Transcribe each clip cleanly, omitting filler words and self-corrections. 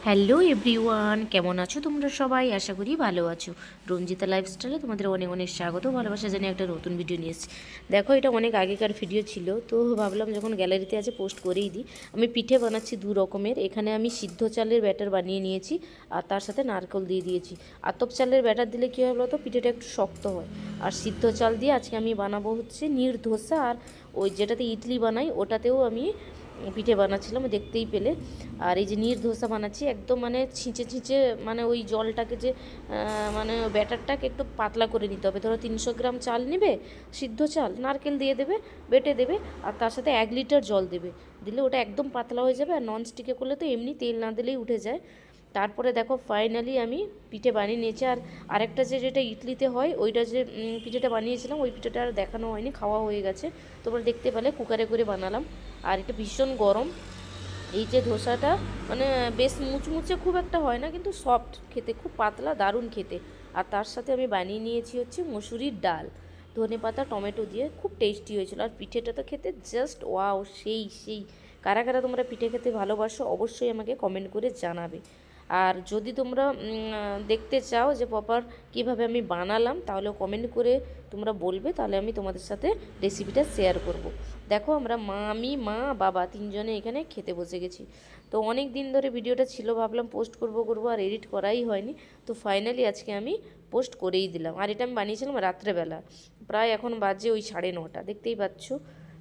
Hello everyone, কেমন আছো তোমরা সবাই? আশা করি ভালো আছো। রঞ্জিতা লাইফস্টাইলে তোমাদের অনেক অনেক স্বাগত, ভালোবাসা জানিয়ে একটা নতুন ভিডিও নিয়ে এসেছি। দেখো, এটা অনেক আগেকার ভিডিও ছিল, তো ভাবলাম যখন গ্যালারিতে আছে পোস্ট করেই দিই। আমি পিঠে বানাচ্ছি দু রকমের। এখানে আমি সিদ্ধ চালের ব্যাটার বানিয়ে নিয়েছি, আর তার সাথে নারকেল দিয়ে দিয়েছি। আতপ চালের ব্যাটার দিলে কী হয় বলো তো, পিঠেটা একটু শক্ত হয়। আর সিদ্ধ চাল দিয়ে আজকে আমি বানাবো হচ্ছে নির্ধোসা, আর ওই যেটাতে ইডলি বানাই ওটাতেও আমি পিঠে বানাচ্ছিলাম, দেখতেই পেলে। আর এই যে ধোসা বানাচ্ছি একদম মানে ছিঁচে ছিঁচে, মানে ওই জলটাকে যে মানে ব্যাটারটাকে একটু পাতলা করে নিতে হবে। ধরো 300 গ্রাম চাল নেবে, সিদ্ধ চাল, নারকেল দিয়ে দেবে, বেটে দেবে, আর তার সাথে 1 লিটার জল দেবে। দিলে ওটা একদম পাতলা হয়ে যাবে। আর ননস্টিকে করলে তো এমনি তেল না দিলেই উঠে যায়। তারপরে দেখো ফাইনালি আমি পিঠে বানিয়ে নিয়েছি। আর আরেকটা যেটা ইডলিতে হয়, ওইটা যে পিঠেটা বানিয়েছিলাম, ওই পিঠেটা আর দেখানো হয়নি, খাওয়া হয়ে গেছে। তোমরা দেখতে পেলে কুকারে করে বানালাম। আর এটা ভীষণ গরম। এই যে ধোসাটা মানে বেশ মুচমুচে খুব একটা হয় না, কিন্তু সফট খেতে, খুব পাতলা, দারুণ খেতে। আর তার সাথে আমি বানিয়ে নিয়েছি হচ্ছে মসুরির ডাল, ধনেপাতা, টমেটো দিয়ে, খুব টেস্টি হয়েছিল। আর পিঠেটা তো খেতে জাস্ট ওয়াও, সেই সেই। কারা কারা তোমরা পিঠে খেতে ভালোবাসো অবশ্যই আমাকে কমেন্ট করে জানাবে। আর যদি তোমরা দেখতে চাও যে প্রপার কীভাবে আমি বানালাম, তাহলে কমেন্ট করে তোমরা বলবে, তাহলে আমি তোমাদের সাথে রেসিপিটা শেয়ার করব। দেখো, আমি মা বাবা তিনজনে এখানে খেতে বসে গেছি। তো অনেক দিন ধরে ভিডিওটা ছিল, ভাবলাম পোস্ট করব আর এডিট করাই হয়নি। তো ফাইনালি আজকে আমি পোস্ট করেই দিলাম। আর এটা আমি বানিয়েছিলাম রাত্রেবেলা, প্রায় এখন বাজে ওই 9:30, দেখতেই পাচ্ছ।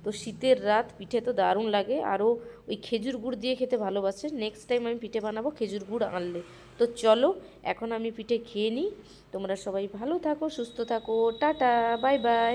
তো শীতের রাত, পিঠে তো দারুণ লাগে। আরও ওই খেজুর গুড় দিয়ে খেতে ভালোবাসে। নেক্সট টাইম আমি পিঠে বানাবো খেজুর গুড় আনলে। তো চলো, এখন আমি পিঠে খেয়ে নিই। তোমরা সবাই ভালো থাকো, সুস্থ থাকো, টাটা, বাই বাই।